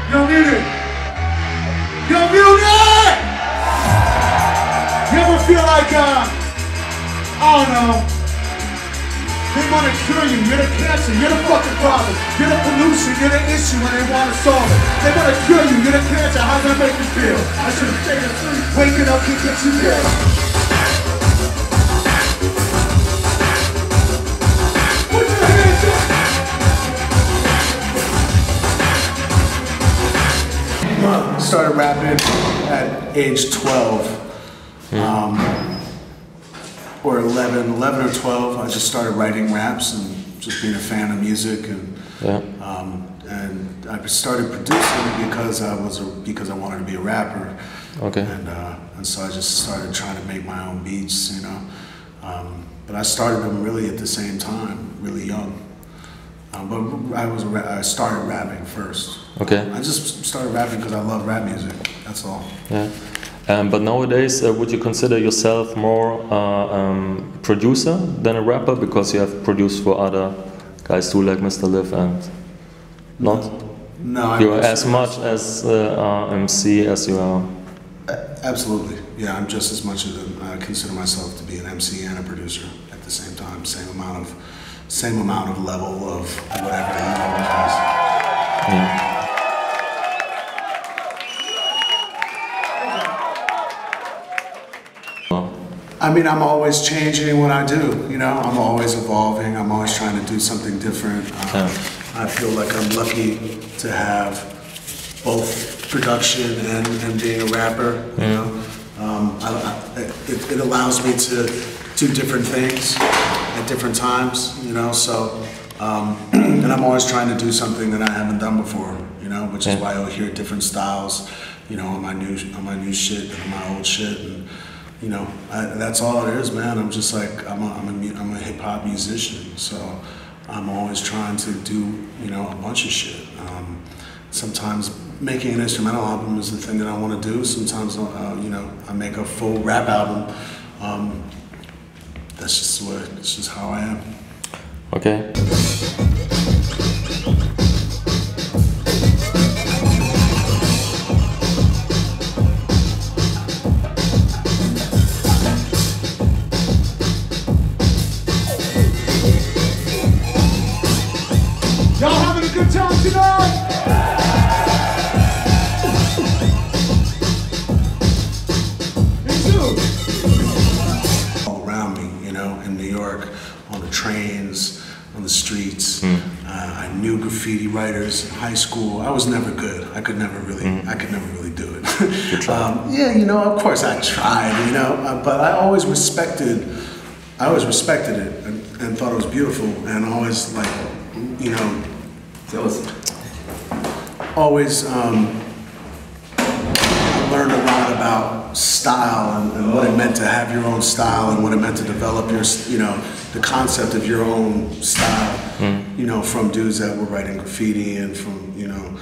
Yo, Munich! Yo, Munich! You ever feel like, I don't know, they want to cure you, you're the cancer, you're the fucking problem, you're the pollution, you're the issue and they want to solve it. They want to cure you, you're the cancer, how's that make you feel? I should have stayed asleep, waking up can get you dead. Put your hands up! I started rapping at age 12, or 11 or 12. I just started writing raps and just being a fan of music, and and I started producing because I wanted to be a rapper. Okay. And so I just started trying to make my own beats, you know. But I started them really at the same time, really young. But I started rapping first. Okay. I just started rapping because I love rap music. That's all. Yeah. But nowadays, would you consider yourself more producer than a rapper, because you have produced for other guys too, like Mr. Liv, and not? No. You're as much as MC as you are. Absolutely. Yeah, I'm just as much as I consider myself to be an MC and a producer at the same time. Same amount of level of whatever you know. Yeah. I mean, I'm always changing what I do, you know? I'm always evolving, I'm always trying to do something different. I feel like I'm lucky to have both production and being a rapper, you know? It allows me to do different things at different times, you know? So, and I'm always trying to do something that I haven't done before, you know? Which is why you'll hear different styles, you know, on my new shit and my old shit. And, you know, that's all it is, man. I'm just like, I'm a hip hop musician, so I'm always trying to do, you know, a bunch of shit. Sometimes making an instrumental album is the thing that I want to do. Sometimes, you know, I make a full rap album. That's just how I am. Okay. Y'all having a good time tonight? Me too. All around me, you know, in New York, on the trains, on the streets. I knew graffiti writers in high school. I was never good. I could never really do it. Yeah, you know, of course I tried, you know, but I always respected it and thought it was beautiful, and always, like, you know, always learned a lot about style and what it meant to have your own style and what it meant to develop your, you know, the concept of your own style, you know, from dudes that were writing graffiti and from, you know,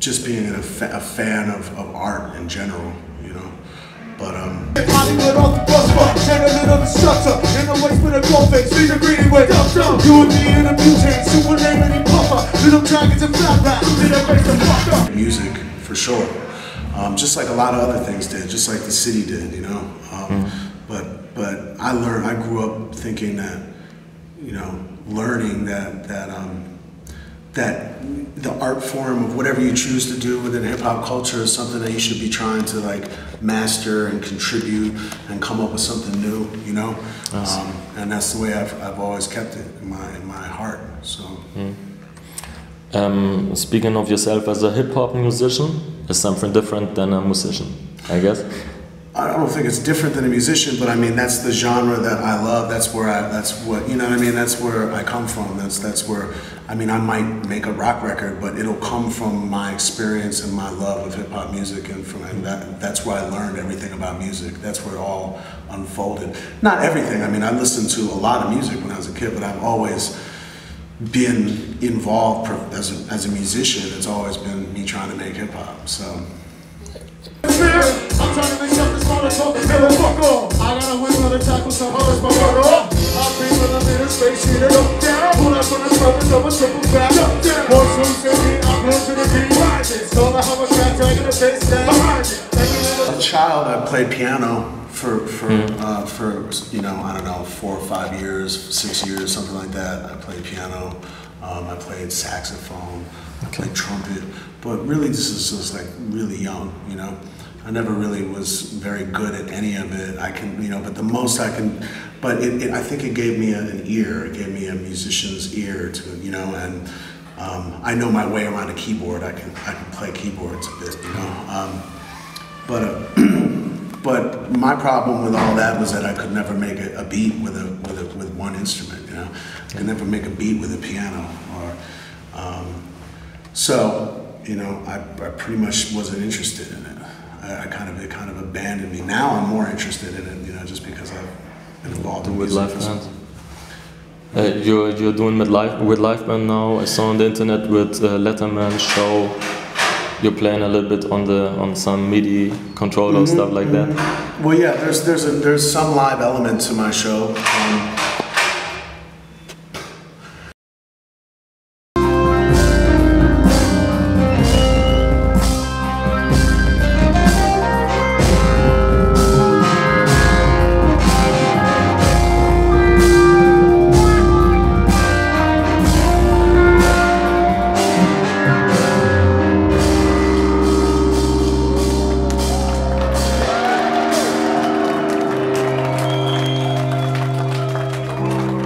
just being a fan of art in general, you know. But Hollywood off the bus bar, channeling of the structure, in the waist with a gold face, feed the greedy way, you and me in a mutant, super lame and puffer, little dragons and flat rap, did I make them fucked up? Music, for sure. Just like a lot of other things did, just like the city did, you know. But I grew up thinking that, you know, learning that the art form of whatever you choose to do within hip-hop culture is something that you should be trying to, like, master and contribute and come up with something new, you know. And that's the way I've always kept it in my heart. So. Speaking of yourself as a hip-hop musician, is something different than a musician, I guess. I don't think it's different than a musician, but I mean, that's the genre that I love. That's what, you know what I mean? That's where I come from. That's where, I mean, I might make a rock record, but it'll come from my experience and my love of hip hop music, and that's where I learned everything about music. That's where it all unfolded. Not everything. I mean, I listened to a lot of music when I was a kid, but I've always been involved as a musician. It's always been me trying to make hip hop. So. I'm trying to make something Molotov, never fuck off. I gotta win another tackle, so hard as my water off. I'm people up in the space, heat it up, down. Pull up from the surface of a triple back, up, down. More swings than me, I'm close to the beat. Rising, so I have a track, taking the face down. Behind it. As a child, I played piano for you know, I don't know, 4 or 5 years, 6 years, something like that. I played piano. I played saxophone. I played trumpet. But really, this is just like really young, you know. I never really was very good at any of it. I can, you know, but the most I can, but I think it gave me an ear. It gave me a musician's ear to, you know, and I know my way around a keyboard. I can play keyboards a bit, you know. But my problem with all that was that I could never make a beat with one instrument, you know. I could never make a beat with a piano, or so, you know, I pretty much wasn't interested in it. It kind of abandoned me. Now I'm more interested in it, you know, just because I've been involved with live bands. You're doing with live band now. I saw on the internet with Letterman show. You're playing a little bit on some MIDI controller stuff like that. Well, yeah, there's some live element to my show.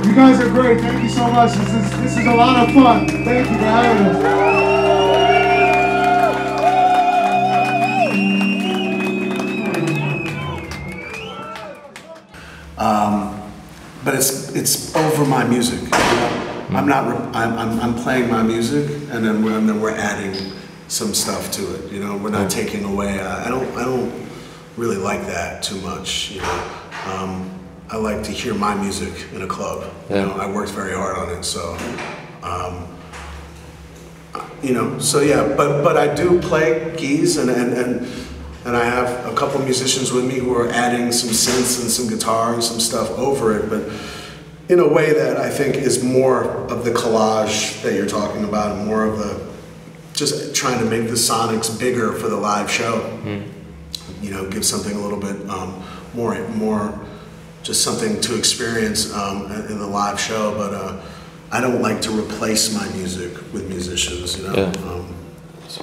You guys are great. Thank you so much. This is a lot of fun. Thank you for having us. But it's over my music. You know? I'm playing my music, and then we're adding some stuff to it. You know, we're not taking away. I don't really like that too much. You know. I like to hear my music in a club. You know, I worked very hard on it, so you know. So yeah, but I do play keys, and I have a couple musicians with me who are adding some synths and some guitar and some stuff over it, but in a way that I think is more of the collage that you're talking about, and more of the just trying to make the sonics bigger for the live show. You know, give something a little bit more. Just something to experience in the live show, but I don't like to replace my music with musicians, you know. Yeah. So.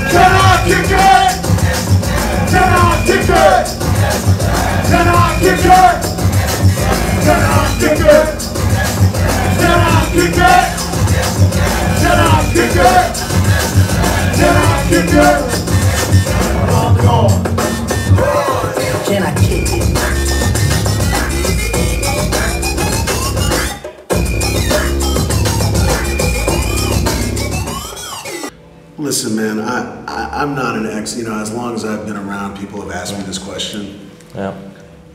Can I kick it? Can I kick it? Can I kick it? Can I kick it? Can I kick it? Can I kick it? Can I kick it? Can I kick it? Listen, man, I'm not an ex. You know, as long as I've been around, people have asked me this question. Yeah.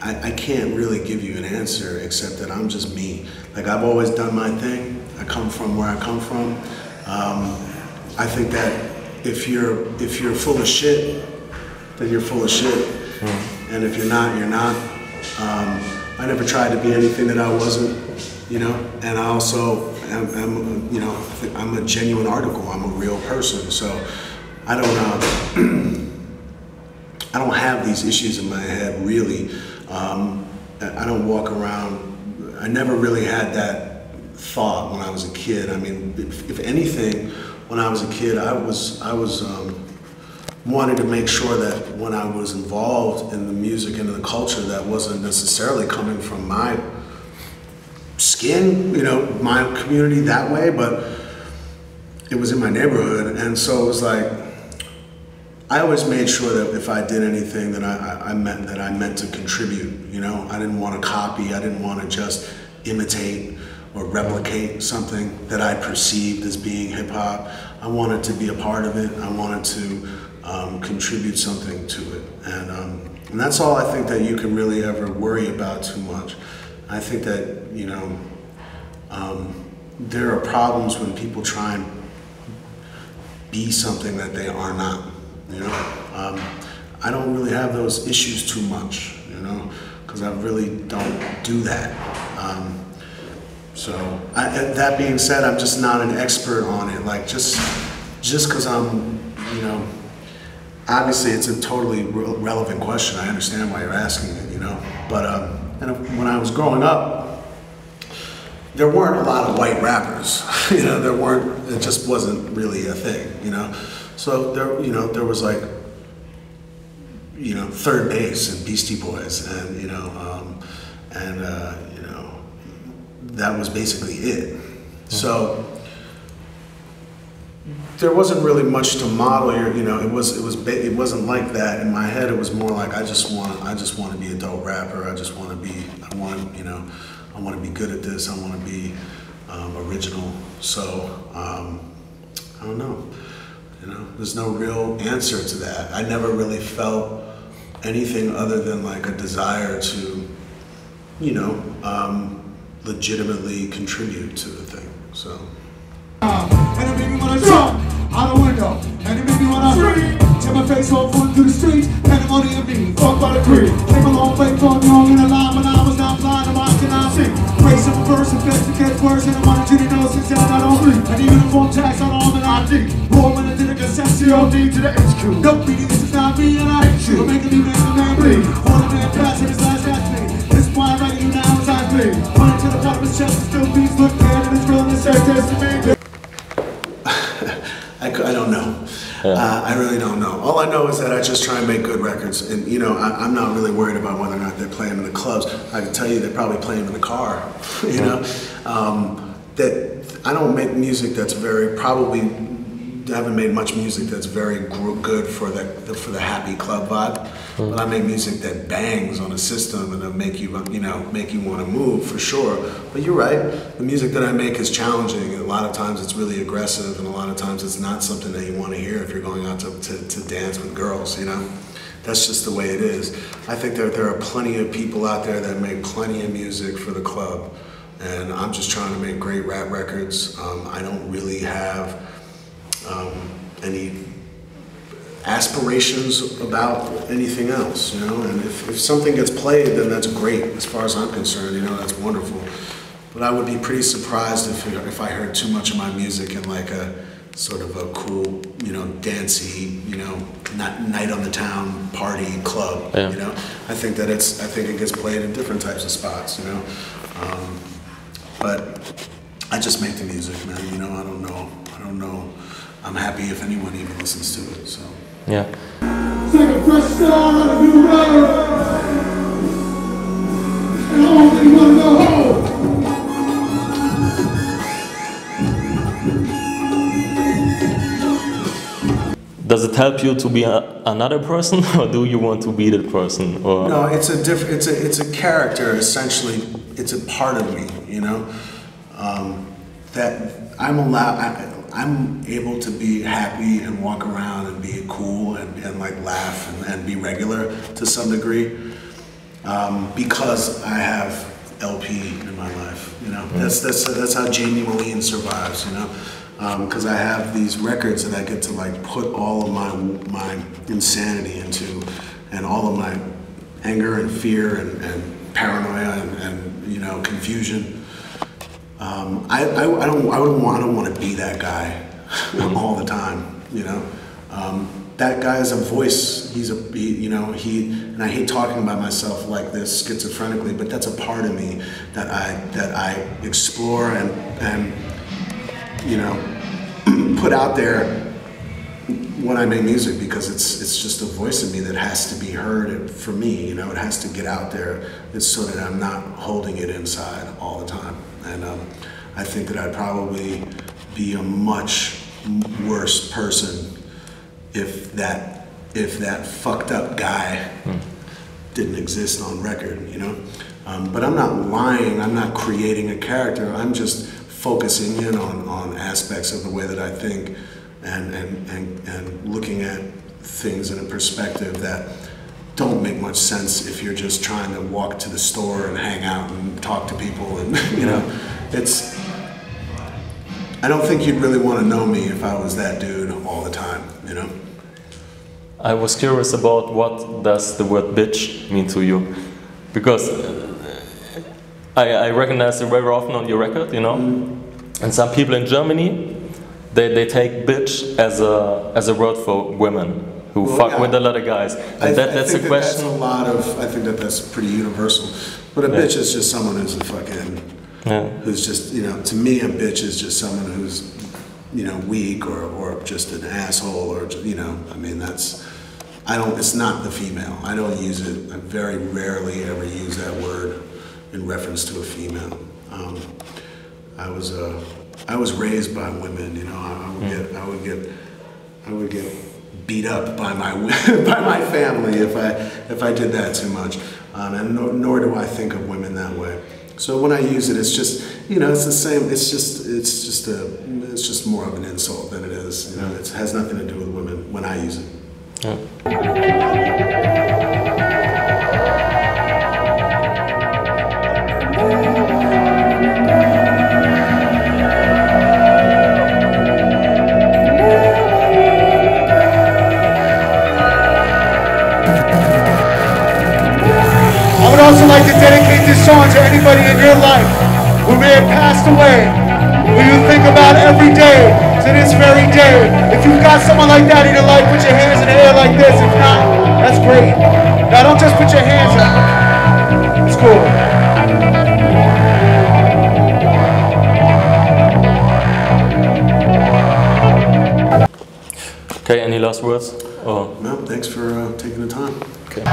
I can't really give you an answer except that I'm just me. Like, I've always done my thing. I come from where I come from. I think that if you're full of shit, then you're full of shit. And if you're not, you're not. I never tried to be anything that I wasn't, you know. And I also am, you know, I'm a genuine article. I'm a real person. So I don't have these issues in my head, really. I don't walk around. I never really had that thought when I was a kid. I mean, if anything, when I was a kid, I was wanted to make sure that when I was involved in the music and in the culture, that wasn't necessarily coming from my skin, you know, my community that way, but it was in my neighborhood. And so it was like, I always made sure that if I did anything that I meant to contribute, you know. I didn't want to copy, I didn't want to just imitate or replicate something that I perceived as being hip hop. I wanted to be a part of it. I wanted to contribute something to it. And that's all I think that you can really ever worry about too much. I think that, you know, there are problems when people try and be something that they are not, you know. I don't really have those issues too much, you know, because I really don't do that. That being said, I'm just not an expert on it. Like just because I'm, you know, obviously it's a totally relevant question. I understand why you're asking it, you know. But and when I was growing up, there weren't a lot of white rappers. You know, there weren't. It just wasn't really a thing, you know. So there, you know, there was like, you know, Third Base and Beastie Boys, and you know, you know, that was basically it. So there wasn't really much to model here, you know. It wasn't like that in my head. It was more like I just want to be a dope rapper. I want to be good at this. I want to be original. So I don't know. You know, there's no real answer to that. I never really felt anything other than like a desire to, you know, legitimately contribute to the thing. So. And it made me wanna jump out the window. And it made me wanna scream. Tear my face off, run through the streets. Pandemonium and me, fuck by the creed. Came a long way from young in a line when I was not blind. I'm watching, I see. Race of verse, and best to catch worse. And I wanted you to know since then I don't sleep. And the uniform tax on all that I do. Roll when I did a concession, D to the HQ. No beating, this is not me, and I hate you. I'm making me make the man bleed. All the man pass in his last ask me. This is why I'm writing you now as I bleed. Running to the bottom of his chest and still beats. Look dead and it's real and it's says this to me. I don't know. I really don't know. All I know is that I just try and make good records, and you know, I'm not really worried about whether or not they're playing in the clubs. I can tell you they're probably playing in the car. You know, that I don't make music that's I haven't made much music that's very good for the happy club vibe. But I make music that bangs on a system and it'll make you want to move for sure. But you're right, the music that I make is challenging. And a lot of times it's really aggressive, and a lot of times it's not something that you want to hear if you're going out to dance with girls. You know, that's just the way it is. I think there are plenty of people out there that make plenty of music for the club, and I'm just trying to make great rap records. I don't really have any aspirations about anything else, you know, and if something gets played, then that's great as far as I'm concerned, you know, that's wonderful. But I would be pretty surprised if I heard too much of my music in like a sort of a cool, you know, dancey, you know, night on the town party club, you know. I think it gets played in different types of spots, you know. But I just make the music, man, you know. I don't know. I'm happy if anyone even listens to it, so. Yeah. Take a fresh start on a new road. And home that you want to go home. Does it help you to be another person, or do you want to be that person? Or? No, it's a character, essentially. It's a part of me, you know, that I'm able to be happy and walk around and be cool and like laugh and be regular to some degree, because I have LP in my life, you know. That's how Genuine survives, you know, because I have these records that I get to like put all of my insanity into, and all of my anger and fear and paranoia and you know, confusion. I don't want to be that guy all the time, you know. That guy is a voice. And I hate talking about myself like this schizophrenically, but that's a part of me that I explore and you know, put out there when I make music, because it's just a voice in me that has to be heard for me, you know. It has to get out there. It's so that I'm not holding it inside all the time. And I think that I'd probably be a much worse person if that fucked up guy didn't exist on record, you know. But I'm not lying. I'm not creating a character. I'm just focusing in on aspects of the way that I think, and looking at things in a perspective that don't make much sense if you're just trying to walk to the store and hang out and talk to people, and you know, I don't think you'd really want to know me if I was that dude all the time, you know? I was curious about what does the word bitch mean to you, because I recognize it very often on your record, you know, and some people in Germany, they take bitch as a word for women who fuck with a lot of guys, and that's a question. I think that's pretty universal, but a bitch is just someone who's a fucking, who's just, you know, to me a bitch is just someone who's, you know, weak or just an asshole, or, you know, I mean, it's not the female. I don't use it. I very rarely ever use that word in reference to a female. I was raised by women, you know. I would get beat up by my by my family if I did that too much, and nor do I think of women that way. So when I use it, it's just, you know, it's the same. It's just more of an insult than it is. You know, it has nothing to do with women when I use it. Yeah. I would also like to dedicate this song to anybody in your life who may have passed away, who you think about every day to this very day. If you've got someone like that in your life, put your hands in the air like this. If not, that's great. Now don't just put your hands up. It's cool. Okay, any last words? Oh. No, thanks for taking the time. Okay.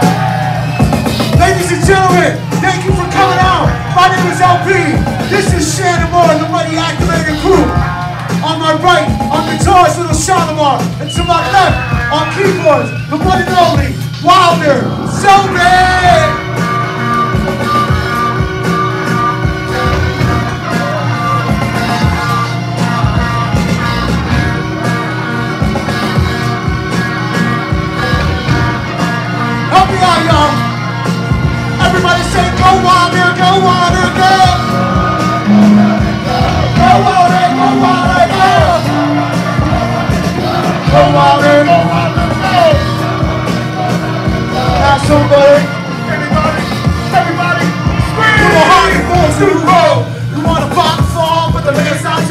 Ladies and gentlemen, thank you for coming out. My name is LP. This is Shannon Moore, the Money Activated Crew. On my right, on guitars, Little Shalimar. And to my left, on keyboards, the one and only Wilder Zombie. Help me out, y'all. Everybody say, go Wild Man.